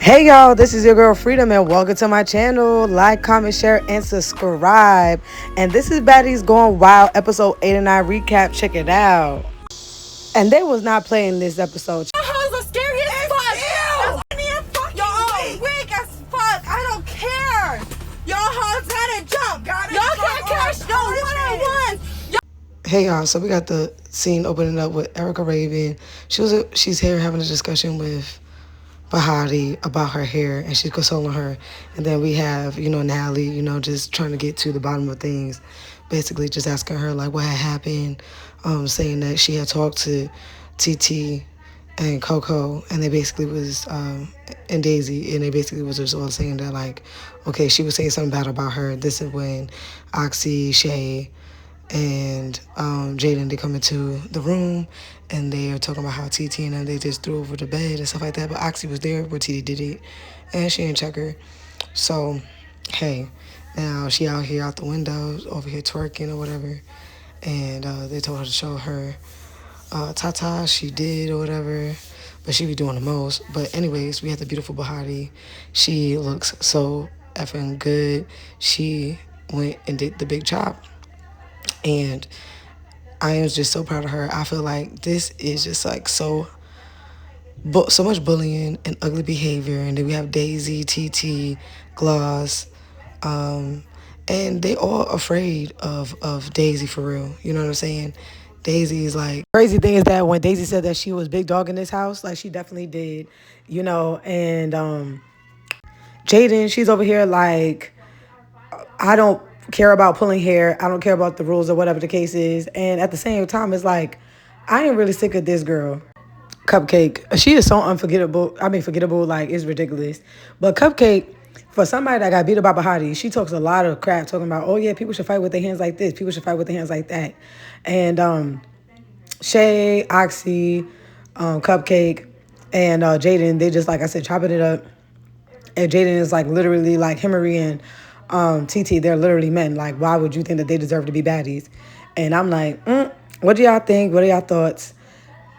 Hey y'all, this is your girl Freedom and welcome to my channel. Like, comment, share, and subscribe. And this is Baddies Gone Wild, episode 8 and 9 recap. Check it out. And they was not playing this episode. Your hoes are scary as fuck. That's me and fucking y'all weak as fuck. I don't care. Y'all hoes gotta jump. Y'all can't catch no one-on-one. Hey y'all, so we got the scene opening up with Erica Raven. She's here having a discussion with Baddie about her hair, and she's consoling her. And then we have, Natalie, just trying to get to the bottom of things. Basically just asking her, like, what had happened, saying that she had talked to TT and Coco, and they basically was, and Daisy, and they basically was just all saying that, like, okay, she was saying something bad about her. This is when Oxy, Shay, and Jaden, they come into the room and they are talking about how TT and them, they just threw over the bed and stuff like that. But Oxy was there where TT did it, and she didn't check her. So, hey, now she out here out the window, over here twerking or whatever. And they told her to show her Tata, she did or whatever. But she be doing the most. But anyways, we have the beautiful Baddie. She looks so effing good. She went and did the big chop. And I am just so proud of her. I feel like this is just like so much bullying and ugly behavior. And then we have Daisy, TT, Gloss, and they all afraid of Daisy for real. You know what I'm saying? Daisy is like, crazy thing is that when Daisy said that she was big dog in this house, like she definitely did, and Jaden, she's over here like, I don't care about pulling hair. I don't care about the rules or whatever the case is. And at the same time, it's like, I ain't really sick of this girl. Cupcake. She is so unforgettable. I mean, forgettable, like, it's ridiculous. But Cupcake, for somebody that got beat up by Baddie, she talks a lot of crap talking about, oh, yeah, people should fight with their hands like this. People should fight with their hands like that. And Shay, Oxy, Cupcake, and Jaden, they just, like I said, chopping it up. And Jaden is, like, literally, like, Himmery and TT, they're literally men. Like, why would you think that they deserve to be baddies? And I'm like, what do y'all think? What are y'all thoughts?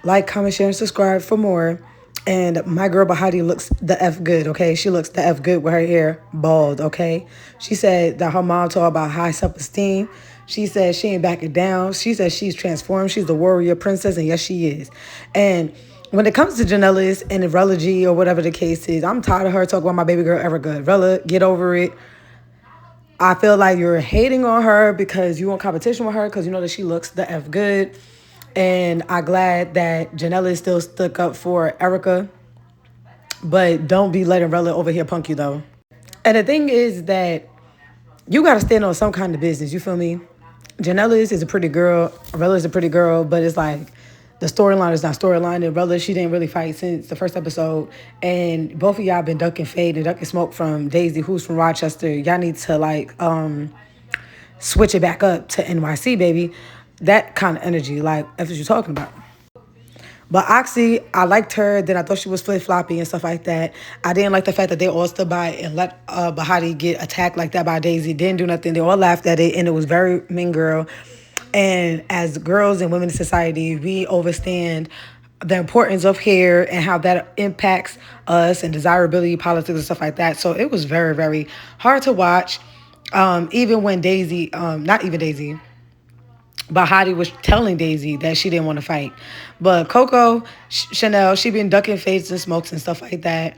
Like, comment, share, and subscribe for more. And my girl Baddie looks the F good, okay? She looks the F good with her hair bald, okay? She said that her mom taught about high self-esteem. She said she ain't backing down. She said she's transformed. She's the warrior princess, and yes, she is. And when it comes to Janellis and Rella G or whatever the case is, I'm tired of her talking about my baby girl Erica. Rella, get over it. I feel like you're hating on her because you want competition with her because you know that she looks the F good. And I'm glad that Janella still stuck up for Erica. But don't be letting Rella over here punk you, though. And the thing is that you got to stand on some kind of business. You feel me? Janella is a pretty girl. Rella is a pretty girl. But it's like the storyline is not storyline. And Rella, she didn't really fight since the first episode. And both of y'all been ducking fade and ducking smoke from Daisy, who's from Rochester. Y'all need to, like, switch it back up to NYC, baby. That kind of energy, like, that's what you're talking about. But Oxy, I liked her. Then I thought she was flip-floppy and stuff like that. I didn't like the fact that they all stood by and let Baddie get attacked like that by Daisy. Didn't do nothing. They all laughed at it, and it was very mean girl. And as girls and women in society, we understand the importance of hair and how that impacts us and desirability politics and stuff like that. So it was very, very hard to watch. Even when Daisy, not even Daisy, Baddie was telling Daisy that she didn't want to fight. But Coco Chanel, she been ducking fades and smokes and stuff like that.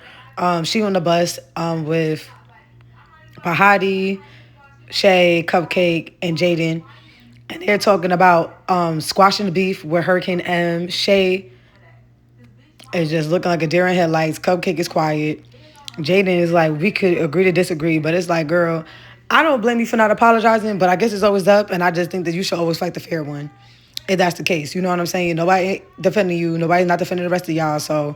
She on the bus with Baddie, Shay, Cupcake, and Jaden. And they're talking about squashing the beef with Hurricane M. Shay is just looking like a deer in headlights. Cupcake is quiet. Jaden is like, we could agree to disagree. But it's like, girl, I don't blame you for not apologizing, but I guess it's always up, and I just think that you should always fight the fair one, if that's the case. You know what I'm saying? Nobody ain't defending you. Nobody's not defending the rest of y'all, so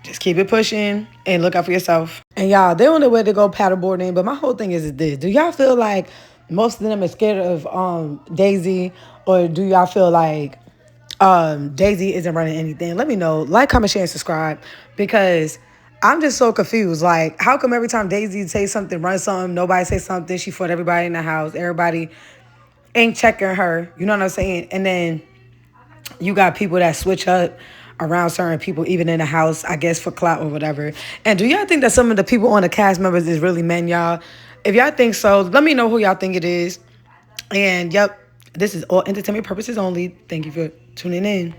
just keep it pushing and look out for yourself. And y'all, they're on their way to go paddleboarding, but my whole thing is this. Do y'all feel like most of them are scared of Daisy, or do y'all feel like Daisy isn't running anything? Let me know. Like, comment, share, and subscribe, because I'm just so confused. Like, how come every time Daisy say something, run something, nobody say something, she fought everybody in the house, everybody ain't checking her, you know what I'm saying? And then you got people that switch up. around certain people, even in the house, I guess for clout or whatever. And do y'all think that some of the people on the cast members is really men, y'all? If y'all think so, let me know who y'all think it is. And yep, this is all entertainment purposes only. Thank you for tuning in.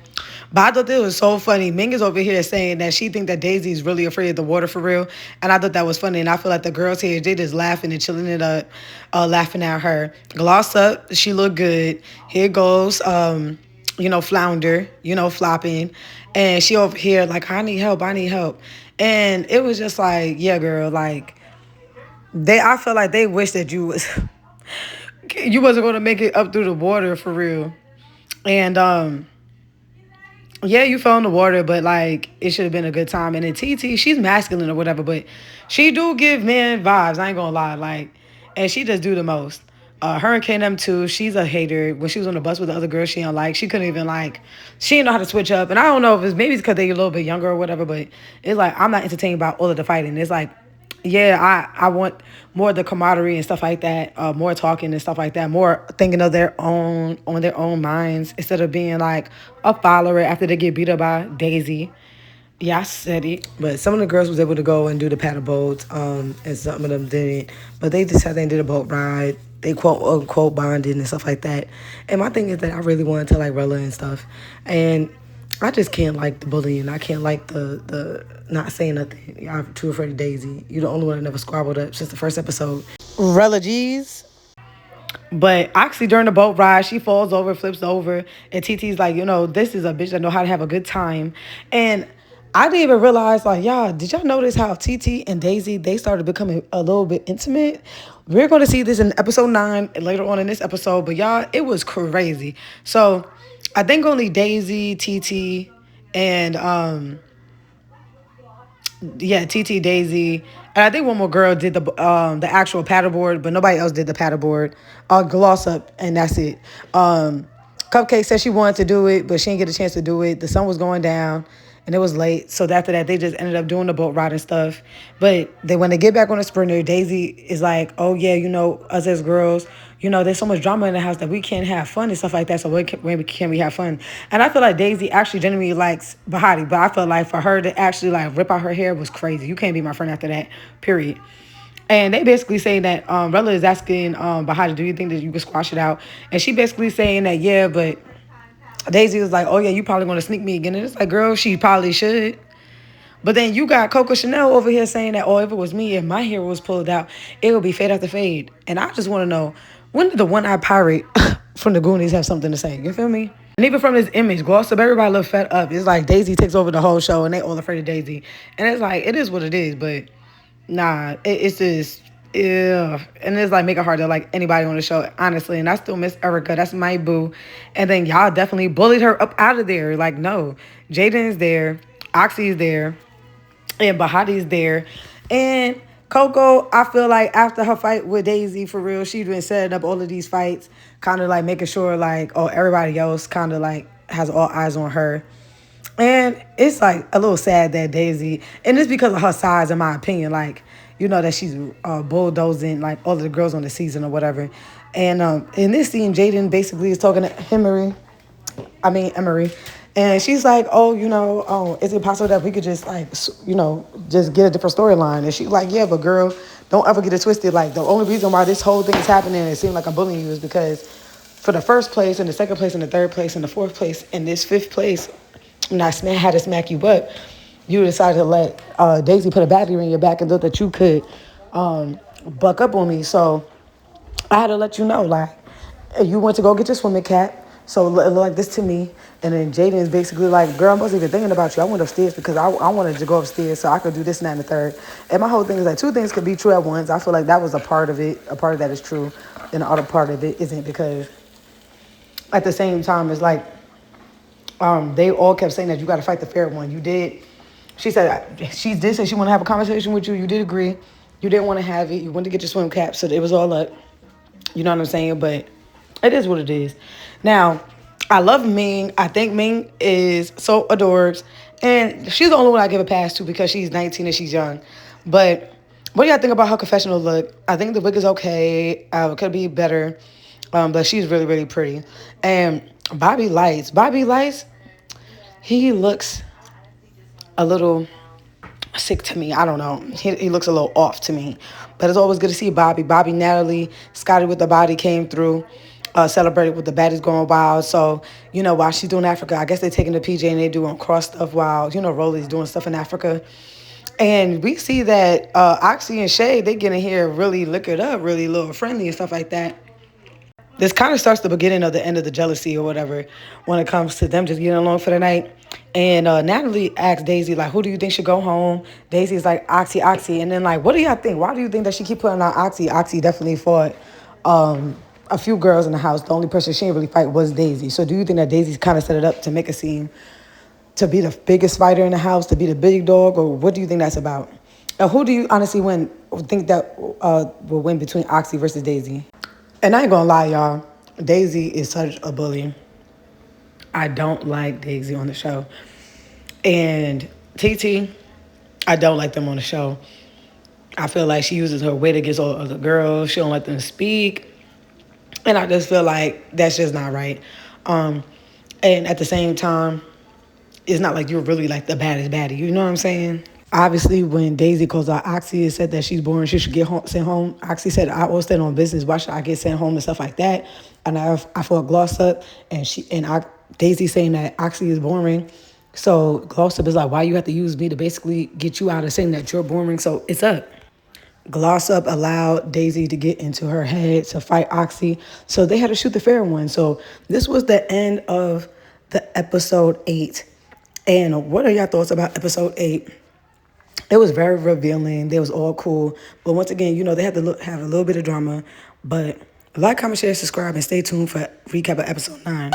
But I thought this was so funny. Ming is over here saying that she think that Daisy is really afraid of the water for real. And I thought that was funny. And I feel like the girls here, they just laughing and chilling it up, laughing at her. Gloss up, she look good. Here goes, Flounder, flopping. And she over here like, I need help, I need help. And it was just like, yeah, girl, like, I feel like they wish that you was you wasn't gonna make it up through the water for real. And yeah, you fell in the water, but like it should have been a good time. And then TT, she's masculine or whatever, but she do give men vibes. I ain't gonna lie, like, and she just do the most. Her and KM too. She's a hater. When she was on the bus with the other girls, she don't like. She couldn't even like. She didn't know how to switch up. And I don't know if it's maybe it's because they a little bit younger or whatever. But it's like I'm not entertained by all of the fighting. It's like, yeah, I want more of the camaraderie and stuff like that. More talking and stuff like that. More thinking of their own on their own minds instead of being like a follower after they get beat up by Daisy. Yeah, I said it. But some of the girls was able to go and do the paddle boats, and some of them didn't. But they decided they did a boat ride. They quote unquote bonded and stuff like that. And my thing is that I really wanted to like Rella and stuff. And I just can't like the bullying. I can't like the not saying nothing. I'm too afraid of Daisy. You're the only one that never squabbled up since the first episode. Rella G's. But actually, during the boat ride, she falls over, flips over, and TT's like, this is a bitch that know how to have a good time. And I didn't even realize, like, y'all, did y'all notice how TT and Daisy, they started becoming a little bit intimate? We're going to see this in episode 9 and later on in this episode, but y'all, it was crazy. So I think only Daisy, TT, and TT, Daisy, and I think one more girl did the actual paddleboard, but nobody else did the paddleboard. Gloss up, and that's it. Cupcake said she wanted to do it, but she didn't get a chance to do it. The sun was going down, and it was late. So after that, they just ended up doing the boat ride and stuff. But when they get back on the sprinter, Daisy is like, oh, yeah, us as girls, there's so much drama in the house that we can't have fun and stuff like that. So when can we have fun? And I feel like Daisy actually genuinely likes Baddie, but I feel like for her to actually like rip out her hair was crazy. You can't be my friend after that, period. And they basically saying that Rella is asking Baddie, do you think that you could squash it out? And she basically saying that, yeah, but Daisy was like, oh, yeah, you probably want to sneak me again. And it's like, girl, she probably should. But then you got Coco Chanel over here saying that, oh, if it was me, if my hair was pulled out, it would be fade after fade. And I just want to know, when did the one-eyed pirate from the Goonies have something to say? You feel me? And even from this image, Gloss up, everybody look fed up. It's like Daisy takes over the whole show, and they all afraid of Daisy. And it's like, it is what it is, but nah, it's just... yeah, and it's like make it hard to like anybody on the show, honestly. And I still miss Erica. That's my boo. And then y'all definitely bullied her up out of there. Like, no, Jaden's there, Oxy's there, and Baddie's there, and Coco. I feel like after her fight with Daisy, for real, she's been setting up all of these fights, kind of like making sure like, oh, everybody else kind of like has all eyes on her. And it's like a little sad that Daisy, and it's because of her size, in my opinion, like, that she's bulldozing like all of the girls on the season or whatever. And in this scene, Jaden basically is talking to Emery. And she's like, oh, is it possible that we could just like, just get a different storyline? And she's like, yeah, but girl, don't ever get it twisted. Like, the only reason why this whole thing is happening and it seems like I'm bullying you is because for the first place and the second place and the third place and the fourth place and this fifth place, and I had to smack you up, you decided to let Daisy put a battery in your back and thought that you could buck up on me. So I had to let you know, like, you went to go get your swimming cap, so look like this to me. And then Jaden is basically like, girl, I wasn't even thinking about you. I went upstairs because I wanted to go upstairs so I could do this and that and the third. And my whole thing is like, two things could be true at once. I feel like that was a part of it. A part of that is true, and the other part of it isn't, because at the same time, it's like they all kept saying that you got to fight the fair one. You did. She said she did say she want to have a conversation with you. You did agree. You didn't want to have it. You wanted to get your swim cap, so it was all up. You know what I'm saying? But it is what it is. Now, I love Ming. I think Ming is so adorbs. And she's the only one I give a pass to because she's 19 and she's young. But what do y'all think about her confessional look? I think the wig is okay. It could be better. But she's really, really pretty. And Bobby Lights, he looks a little sick to me. I don't know. He looks a little off to me. But it's always good to see Bobby, Natalie, Scotty with the body came through, celebrated with the Baddies Gone Wild. So, while she's doing Africa, I guess they're taking the PJ and they doing cross stuff while, Rolly's doing stuff in Africa. And we see that Oxy and Shay, they get in here really liquored up, really a little friendly and stuff like that. This kind of starts the beginning of the end of the jealousy or whatever when it comes to them just getting along for the night. And Natalie asks Daisy, like, who do you think should go home? Daisy's like, Oxy. And then, like, what do y'all think? Why do you think that she keep putting on Oxy? Oxy definitely fought a few girls in the house. The only person she didn't really fight was Daisy. So do you think that Daisy's kind of set it up to make a scene to be the biggest fighter in the house, to be the big dog? Or what do you think that's about? Who do you honestly think that will win between Oxy versus Daisy? And I ain't gonna lie, y'all. Daisy is such a bully. I don't like Daisy on the show. And TT, I don't like them on the show. I feel like she uses her weight against all other girls. She don't let them speak. And I just feel like that's just not right. And at the same time, it's not like you're really like the baddest baddie. You know what I'm saying? Obviously, when Daisy calls out Oxy and said that she's boring, she should get sent home. Oxy said, I will stand on business. Why should I get sent home and stuff like that? And I fought Gloss up, and Daisy saying that Oxy is boring. So Gloss up is like, why you have to use me to basically get you out of saying that you're boring? So it's up. Gloss up allowed Daisy to get into her head to fight Oxy. So they had to shoot the fair one. So this was the end of the episode 8. And what are your thoughts about episode 8? It was very revealing. They was all cool. But once again, they had to have a little bit of drama. But like, comment, share, subscribe, and stay tuned for recap of episode 9.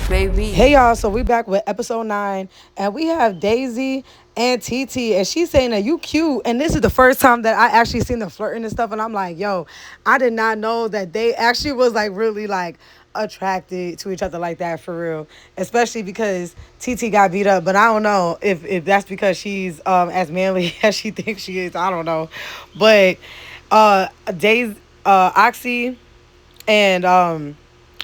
Baby. Hey y'all, so we back with episode 9 and we have Daisy and TT and she's saying that you cute, and this is the first time that I actually seen them flirting and stuff, and I'm like, yo, I did not know that they actually was like really like attracted to each other like that for real, especially because TT got beat up, but I don't know if that's because she's as manly as she thinks she is. I don't know, but Oxy and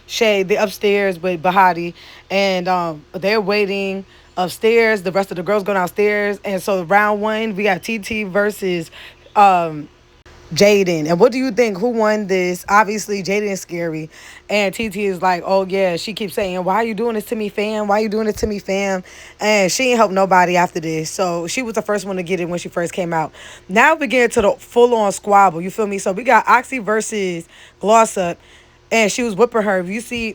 Shay, they upstairs with Baddie, and they're waiting upstairs. The rest of the girls go downstairs, and so round 1 we got TT versus Jaden. And what do you think? Who won this? Obviously, Jaden is scary, and TT is like, oh yeah, she keeps saying, why are you doing this to me, fam? Why are you doing this to me, fam? And she ain't helped nobody after this. So she was the first one to get it when she first came out. Now we get to the full-on squabble. You feel me? So we got Oxy versus Gloss Up. And she was whipping her. If you see,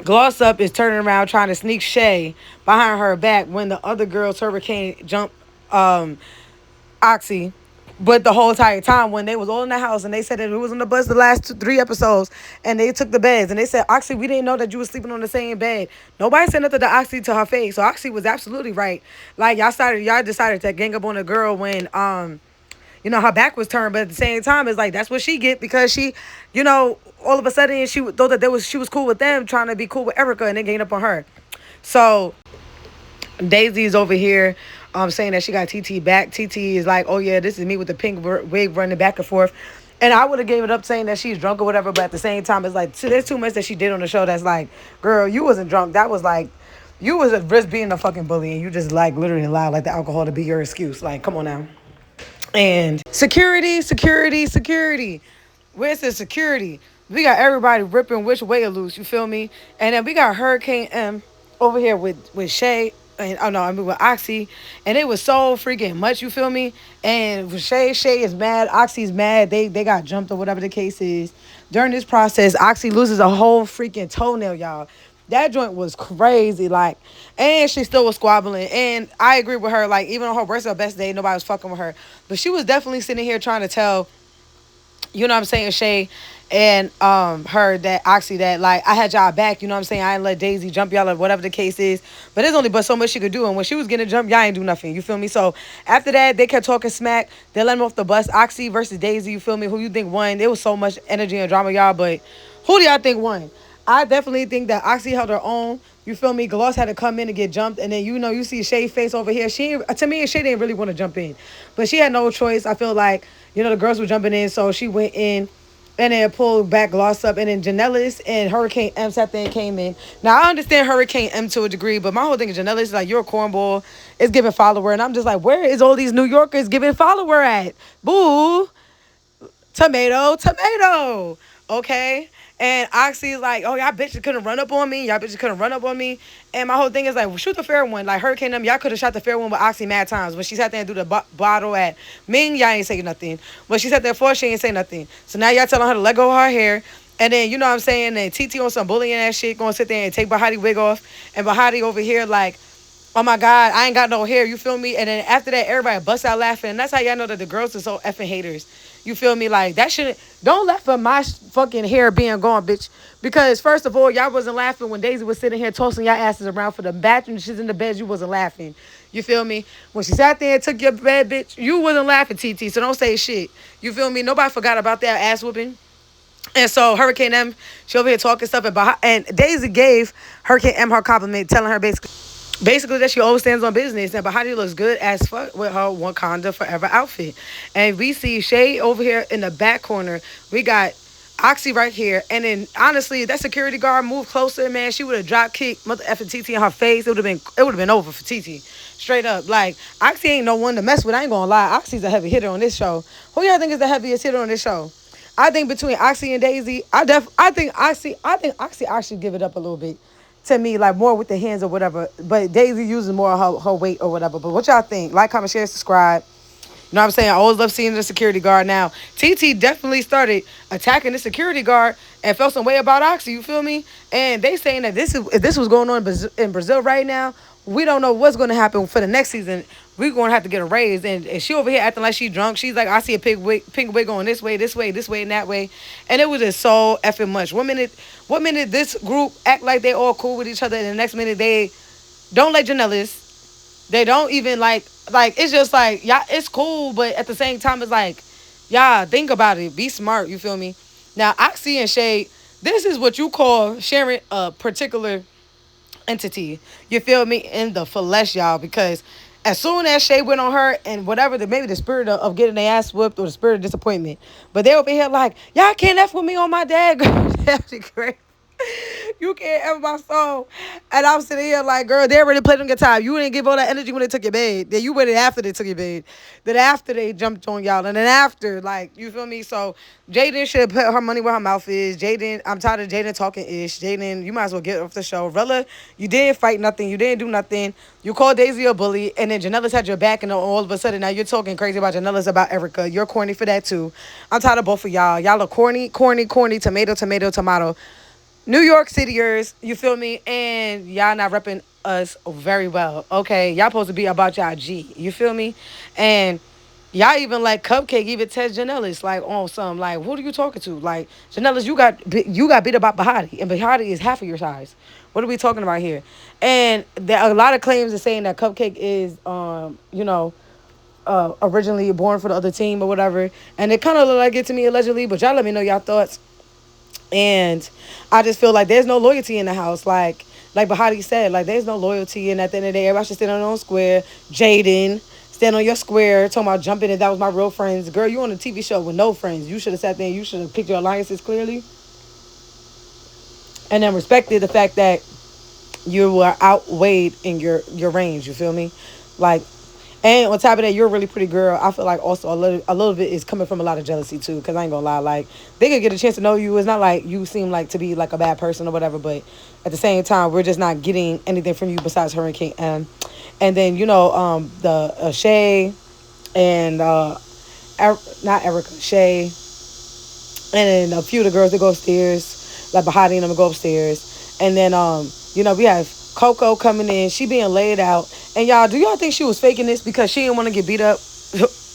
Gloss Up is turning around trying to sneak Shay behind her back when the other girls hurricane jump Oxy. But the whole entire time when they was all in the house and they said that it was on the bus the last 3 episodes and they took the beds and they said, Oxy, we didn't know that you was sleeping on the same bed. Nobody said nothing to Oxy to her face. So Oxy was absolutely right. Like y'all decided to gang up on a girl when her back was turned, but at the same time, it's like that's what she get because she, all of a sudden she thought that she was cool with them, trying to be cool with Erica, and then gang up on her. So Daisy's over here, saying that she got TT back. TT is like, oh yeah, this is me with the pink wig running back and forth. And I would have gave it up saying that she's drunk or whatever, but at the same time, it's like there's too much that she did on the show that's like, girl, you wasn't drunk. That was like, you was at risk being a fucking bully, and you just like literally allowed like the alcohol to be your excuse. Like, come on now. And security. Where's the security? We got everybody ripping which way it loose, you feel me? And then we got Hurricane M over here with Shay. And with Oxy. And it was so freaking much, you feel me? And with Shay is mad. Oxy's mad. They got jumped or whatever the case is. During this process, Oxy loses a whole freaking toenail, y'all. That joint was crazy, like, and she still was squabbling. And I agree with her, like, even on her worst or best day, nobody was fucking with her. But she was definitely sitting here trying to tell, you know what I'm saying, Shay and her that Oxy that, like, I had y'all back, you know what I'm saying? I ain't let Daisy jump y'all or whatever the case is. But there's only but so much she could do. And when she was getting jumped, y'all ain't do nothing, you feel me? So after that, they kept talking smack. They let him off the bus. Oxy versus Daisy, you feel me? Who you think won? There was so much energy and drama, y'all. But who do y'all think won? I definitely think that Oxy held her own. You feel me? Gloss had to come in and get jumped, and then you see Shay's face over here. To me, Shay didn't really want to jump in, but she had no choice. I feel like the girls were jumping in, so she went in. And then pulled back Gloss up. And then Janellis and Hurricane M sat there and came in. Now, I understand Hurricane M to a degree, but my whole thing is Janellis is like, you're a cornball. It's giving follower. And I'm just like, where is all these New Yorkers giving follower at? Boo. Tomato, tomato. Okay? And Oxy's like, oh, y'all bitches couldn't run up on me. Y'all bitches couldn't run up on me. And my whole thing is like, well, shoot the fair one. Like, Hurricane them, y'all could have shot the fair one with Oxy mad times. When she sat there and do the bottle at Ming, y'all ain't say nothing. When she sat there for, she ain't say nothing. So now y'all telling her to let go of her hair. And then, you know what I'm saying? And TT on some bullying ass shit, going to sit there and take Baddie wig off. And Baddie over here like, oh my God, I ain't got no hair, you feel me? And then after that, everybody busts out laughing. And that's how y'all know that the girls are so effing haters. You feel me? Like, that shouldn't, don't laugh at my fucking hair being gone, bitch. Because, first of all, y'all wasn't laughing when Daisy was sitting here tossing y'all asses around for the bathroom. She's in the bed, you wasn't laughing. You feel me? When she sat there and took your bed, bitch, you wasn't laughing, TT. So don't say shit. You feel me? Nobody forgot about that ass whooping. And so Hurricane M, she over here talking stuff. And Daisy gave Hurricane M her compliment, telling her basically that she always stands on business, and Baddie looks good as fuck with her Wakanda Forever outfit. And we see Shay over here in the back corner. We got Oxy right here. And then honestly, that security guard moved closer, man. She would have drop kicked mother effing TT in her face. It would have been over for TT. Straight up. Like, Oxy ain't no one to mess with. I ain't gonna lie. Oxy's a heavy hitter on this show. Who y'all think is the heaviest hitter on this show? I think between Oxy and Daisy, I think Oxy actually give it up a little bit. To me, like more with the hands or whatever. But Daisy uses more of her weight or whatever. But what y'all think? Like, comment, share, subscribe. You know what I'm saying? I always love seeing the security guard. Now, TT definitely started attacking the security guard and felt some way about Oxy. You feel me? And they saying that if this was going on in Brazil right now, we don't know what's going to happen for the next season. We're going to have to get a raise. And she over here acting like she drunk. She's like, I see a pink wig going this way, and that way. And it was just so effing much. One minute this group act like they all cool with each other, and the next minute they don't like Janellis. They don't even like it's just like, yeah, it's cool, but at the same time, it's like, yeah, think about it. Be smart, you feel me? Now, Oxy and Shay, this is what you call sharing a particular entity. You feel me? In the flesh, y'all, because as soon as Shay went on her and whatever, maybe the spirit of getting their ass whooped or the spirit of disappointment, but they over here like, y'all can't F with me on my dad. That'd be great. You can't ever my soul. And I'm sitting here like, girl, they already played on your time. You didn't give all that energy when they took your bed. Then you waited after they took your bed. Then after they jumped on y'all. And then after, like, you feel me? So Jaden should have put her money where her mouth is. Jaden, I'm tired of Jaden talking ish. Jaden, you might as well get off the show. Rella, you didn't fight nothing. You didn't do nothing. You called Daisy a bully. And then Janellis had your back. And all of a sudden, now you're talking crazy about Janellis about Erica. You're corny for that, too. I'm tired of both of y'all. Y'all are corny, tomato, tomato, tomato. New York Cityers, you feel me? And y'all not repping us very well, okay? Y'all supposed to be about y'all G, you feel me? And y'all even like Cupcake even test Janellis like on some like, who are you talking to? Like, Janellis, you got beat about Baddie, and Baddie is half of your size. What are we talking about here? And there are a lot of claims are saying that Cupcake is originally born for the other team or whatever, and it kind of look like it to me allegedly. But y'all let me know y'all thoughts. And I just feel like there's no loyalty in the house. Like Baddie said, like, there's no loyalty. And at the end of the day, everybody should stand on their own square. Jaden, stand on your square. Talking about jumping, and that was my real friends. Girl, you on a TV show with no friends. You should have sat there and you should have picked your alliances clearly. And then respected the fact that you were outweighed in your range. You feel me? Like, and on top of that, you're a really pretty girl. I feel like also a little bit is coming from a lot of jealousy too. Cause I ain't gonna lie, like, they could get a chance to know you. It's not like you seem like to be like a bad person or whatever, but at the same time, we're just not getting anything from you besides Hurricane M. And then the Shay and not Erica, Shay, and then a few of the girls that go upstairs, like Baddie and them go upstairs, and then we have Coco coming in, she being laid out. And y'all, do y'all think she was faking this because she didn't want to get beat up?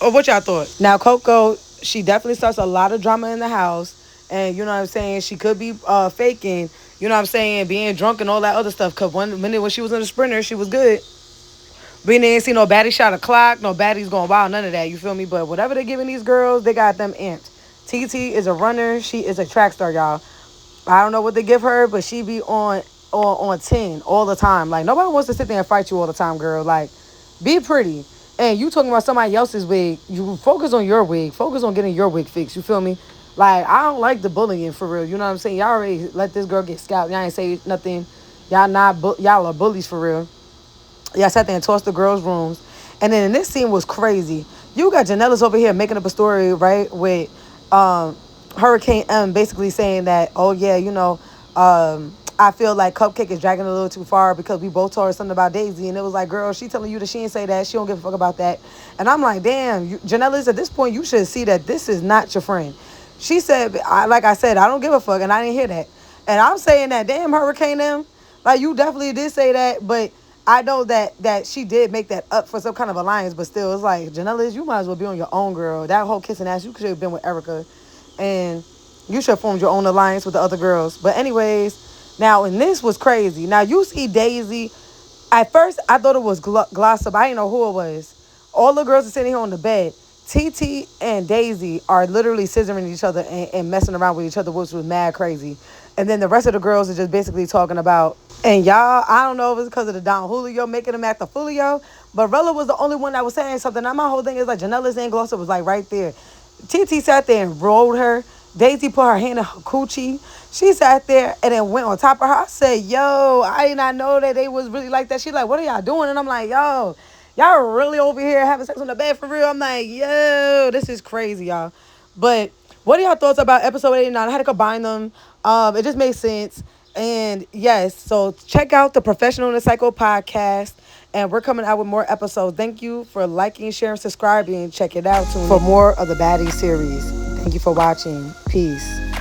Or what y'all thought? Now, Coco, she definitely starts a lot of drama in the house. And you know what I'm saying? She could be faking, you know what I'm saying, being drunk and all that other stuff. Because one minute when she was in the sprinter, she was good. We didn't see no Baddie shot a clock, no Baddies Gone Wild, none of that, you feel me? But whatever they're giving these girls, they got them amped. TT is a runner. She is a track star, y'all. I don't know what they give her, but she be on on 10 all the time. Like, nobody wants to sit there and fight you all the time, girl. Like, be pretty. And you talking about somebody else's wig, you focus on your wig. Focus on getting your wig fixed. You feel me? Like, I don't like the bullying for real. You know what I'm saying? Y'all already let this girl get scalped. Y'all ain't say nothing. Y'all are bullies for real. Y'all sat there and tossed the girls' rooms. And then in this scene was crazy. You got Janellis over here making up a story, right, with Hurricane M basically saying that, oh, yeah, I feel like Cupcake is dragging a little too far because we both told her something about Daisy. And it was like, girl, she telling you that she didn't say that. She don't give a fuck about that. And I'm like, damn, Janellis, at this point, you should see that this is not your friend. She said, like I said, I don't give a fuck. And I didn't hear that. And I'm saying that, damn, Hurricane M. Like, you definitely did say that. But I know that she did make that up for some kind of alliance. But still, it's like, Janellis, you might as well be on your own, girl. That whole kissing ass, you should have been with Erica. And you should have formed your own alliance with the other girls. But anyways, now, and this was crazy. Now, you see Daisy. At first, I thought it was Glossop. I didn't know who it was. All the girls are sitting here on the bed. TT and Daisy are literally scissoring each other and messing around with each other, which was mad crazy. And then the rest of the girls are just basically talking about, and y'all, I don't know if it's because of the Don Julio making them act a Julio, but Rella was the only one that was saying something. Now, my whole thing is like, Janellis and Glossop was like right there. TT sat there and rolled her. Daisy put her hand in her coochie. She sat there and then went on top of her. I said, yo, I did not know that they was really like that. She's like, what are y'all doing? And I'm like, yo, y'all really over here having sex on the bed for real? I'm like, yo, this is crazy, y'all. But what are y'all thoughts about episode 89? I had to combine them. It just made sense. And yes, so check out the Professional and the Psycho podcast. And we're coming out with more episodes. Thank you for liking, sharing, subscribing. Check it out for more of the Baddie series. Thank you for watching. Peace.